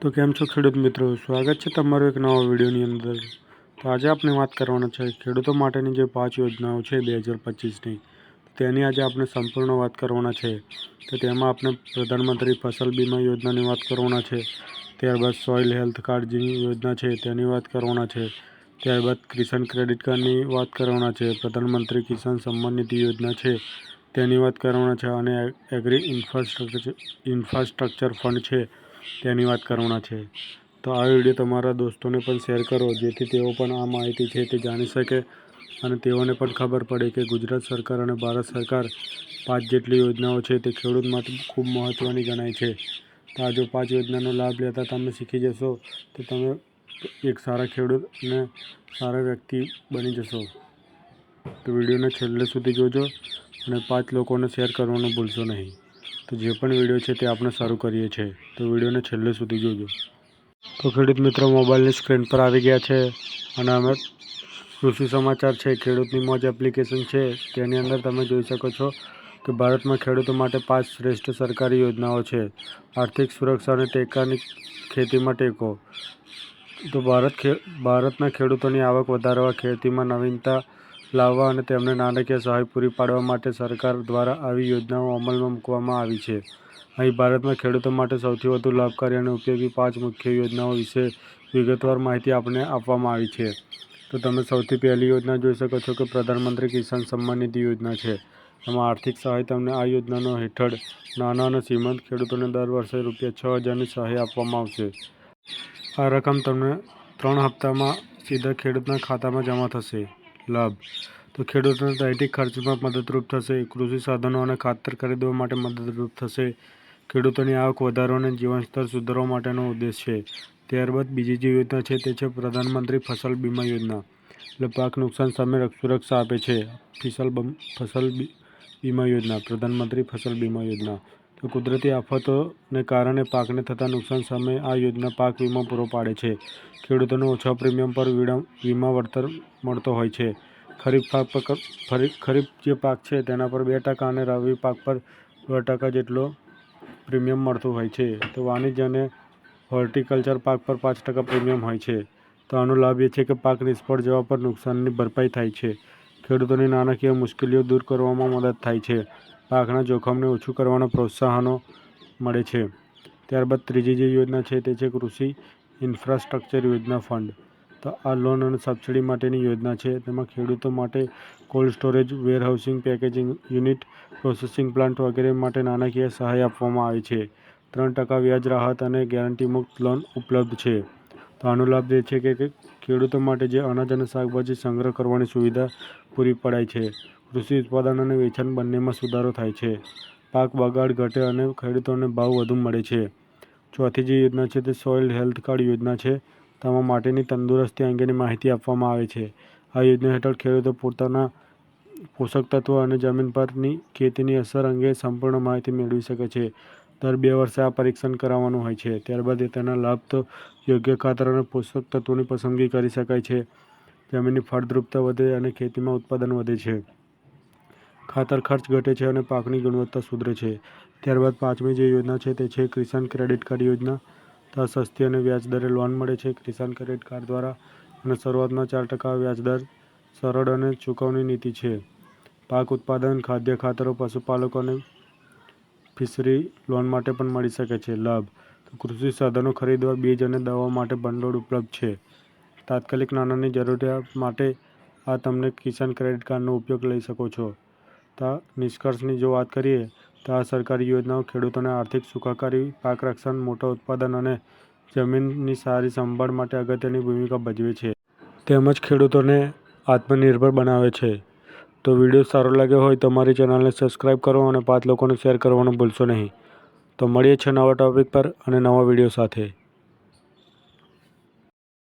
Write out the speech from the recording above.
તો કેમ છો ખેડૂત મિત્રો, સ્વાગત છે તમારું એક નવા વિડીયોની અંદર। તો આજે આપણે વાત કરવાના છે ખેડૂતો માટેની જે 5 યોજનાઓ છે 2025ની, તેની આજે આપણે સંપૂર્ણ વાત કરવાના છે। તો તેમાં આપણે પ્રધાનમંત્રી ફસલ બીમા યોજનાની વાત કરવાના છે, ત્યારબાદ સોઇલ હેલ્થ કાર્ડની યોજના છે તેની વાત કરવાના છે, ત્યારબાદ કિસાન ક્રેડિટ કાર્ડની વાત કરવાના છે, પ્રધાનમંત્રી કિસાન સન્માન નિધિ યોજના છે તેની વાત કરવાના છે, અને એગ્રી ઇન્ફ્રાસ્ટ્રક્ચર ફંડ છે તેની વાત કરવાના છે। તો આ વિડીયો તમારા દોસ્તોને પણ શેર કરો, જેથી તેઓ પણ આ માહિતી છે તે જાણી શકે અને તેઓને પણ ખબર પડે કે ગુજરાત સરકાર અને ભારત સરકાર 5 જેટલી યોજનાઓ છે તે ખેડૂત માટે ખૂબ મહત્ત્વની ગણાય છે। તો આ જો 5 યોજનાનો લાભ લેતા તમે શીખી જશો તો તમે એક સારા ખેડૂત અને સારા વ્યક્તિ બની જશો। તો વિડીયોને છેલ્લે સુધી જોજો અને 5 લોકોને શેર કરવાનું ભૂલશો નહીં। તો જે પણ વિડીયો છે તે આપણે શરૂ કરીએ છીએ, તો વિડીયોને છેલ્લે સુધી જોજો। તો ખેડૂત મિત્રો, મોબાઈલની સ્ક્રીન પર આવી ગયા છે અને અમે કૃષિ સમાચાર છે, ખેડૂતની મોજ એપ્લિકેશન છે, તેની અંદર તમે જોઈ શકો છો કે ભારતમાં ખેડૂતો માટે 5 શ્રેષ્ઠ સરકારી યોજનાઓ છે। આર્થિક સુરક્ષા અને ટેકાની ખેતીમાં ટેકો। તો ભારતના ખેડૂતોની આવક વધારવા, ખેતીમાં નવીનતા લાવવા અને તેમને નાણાકીય સહાય પૂરી પાડવા માટે સરકાર દ્વારા આવી યોજનાઓ અમલમાં મૂકવામાં આવી છે। અહીં ભારતમાં ખેડૂતો માટે સૌથી વધુ લાભકારી અને ઉપયોગી 5 મુખ્ય યોજનાઓ વિશે વિગતવાર માહિતી આપણને આપવામાં આવી છે। તો તમે સૌથી પહેલી યોજના જોઈ શકો છો કે પ્રધાનમંત્રી કિસાન સન્માન નિધિ યોજના છે। એમાં આર્થિક સહાય તમને આ યોજનાનો હેઠળ નાના અને સીમાંત ખેડૂતોને દર વર્ષે ₹6,000ની સહાય આપવામાં આવશે। આ રકમ તમને 3 હપ્તામાં સીધા ખેડૂતના ખાતામાં જમા થશે। લાભ: તો ખેડૂતોને દૈનિક ખર્ચમાં મદદરૂપ થશે, કૃષિ સાધનો અને ખાતર ખરીદવા માટે મદદરૂપ થશે, ખેડૂતોની આવક વધારવા અને જીવનસ્તર સુધારવા માટેનો ઉદ્દેશ છે। ત્યારબાદ બીજી જે યોજના છે તે છે પ્રધાનમંત્રી ફસલ બીમા યોજના, એટલે પાક નુકસાન સામે સુરક્ષા આપે છે। ફસલ બીમા યોજના, પ્રધાનમંત્રી ફસલ બીમા યોજના, તો કુદરતી આફતોને કારણે પાકને થતા નુકસાન સામે આ યોજના પાક વીમો પૂરો પાડે છે। ખેડૂતોને ઓછા પ્રીમિયમ પર વીમા વળતર મળતો હોય છે। ખરીફ જે પાક છે તેના પર 2% અને રવિ પાક પર 2% જેટલો પ્રીમિયમ મળતું હોય છે। તો વાણિજ્ય અને હોર્ટિકલ્ચર પાક પર 5% પ્રીમિયમ હોય છે। તો આનો લાભ એ છે કે પાક નિષ્ફળ જવા પર નુકસાનની ભરપાઈ થાય છે, ખેડૂતોની નાણાકીય મુશ્કેલીઓ દૂર કરવામાં મદદ થાય છે, પાકના જોખમને ઓછું કરવાના પ્રોત્સાહનો મળે છે। ત્યારબાદ ત્રીજી જે યોજના છે તે છે કૃષિ ઇન્ફ્રાસ્ટ્રક્ચર યોજના ફંડ। તો આ લોન અને સબસિડી માટેની યોજના છે। તેમાં ખેડૂતો માટે cold storage, warehousing, packaging unit, processing plant વગેરે માટે નાણાકીય સહાય આપવામાં આવે છે। 3% વ્યાજ રાહત અને ગેરંટી મુક્ત લોન ઉપલબ્ધ છે। તો આનો લાભ એ છે કે ખેડૂતો માટે જે અનાજ અને શાકભાજી સંગ્રહ કરવાની સુવિધા પૂરી પડાય છે, કૃષિ ઉત્પાદન અને વેચાણ બંનેમાં સુધારો થાય છે, પાક બગાડ ઘટે અને ખેડૂતોને ભાવ વધુ મળે છે। ચોથી જે યોજના છે તે સોઇલ હેલ્થ કાર્ડ યોજના છે। તેમાં માટીની તંદુરસ્તી અંગેની માહિતી આપવામાં આવે છે। આ યોજના હેઠળ ખેડૂતો પોતાના પોષક તત્વો અને જમીન પરની ખેતીની અસર અંગે સંપૂર્ણ માહિતી મેળવી શકે છે। દર 2 વર્ષે આ પરીક્ષણ કરાવવાનું હોય છે। ત્યારબાદ તેના લાભ: તો યોગ્ય ખાતર અને પોષક તત્વોની પસંદગી કરી શકાય છે, જમીનની ફળદ્રુપતા વધે અને ખેતીમાં ઉત્પાદન વધે છે, ખાતર ખર્ચ ઘટે છે અને પાકની ગુણવત્તા સુધરે છે। ત્યારબાદ 5મી જે યોજના છે તે છે કિસાન ક્રેડિટ કાર્ડ યોજના। તો આ સસ્તી અને વ્યાજ દરે લોન મળે છે કિસાન ક્રેડિટ કાર્ડ દ્વારા, અને શરૂઆતમાં 4% વ્યાજદર, સરળ અને ચૂકવણી નીતિ છે। પાક ઉત્પાદન, ખાદ્ય ખાતરો, પશુપાલકો અને ફિશરી લોન માટે પણ મળી શકે છે। લાભ: તો કૃષિ સાધનો ખરીદવા, બીજ અને દવાઓ માટે ભંડોળ ઉપલબ્ધ છે। તાત્કાલિક નાણાંની જરૂરિયાત માટે આ તમને કિસાન ક્રેડિટ કાર્ડનો ઉપયોગ લઈ શકો છો। તો નિષ્કર્ષની જો વાત કરીએ તો આ સરકારી યોજનાઓ ખેડૂતોને આર્થિક સુખાકારી, પાક રક્ષણ, મોટા ઉત્પાદન અને જમીનની સારી સંભાળ માટે અગત્યની ભૂમિકા ભજવે છે, તેમજ ખેડૂતોને આત્મનિર્ભર બનાવે છે। તો વિડીયો સારો લાગ્યો હોય તો અમારી ચેનલને સબસ્ક્રાઈબ કરો અને 5 લોકોને શેર કરવાનું ભૂલશો નહીં। તો મળીએ છીએ નવા ટોપિક પર અને નવા વિડીયો સાથે।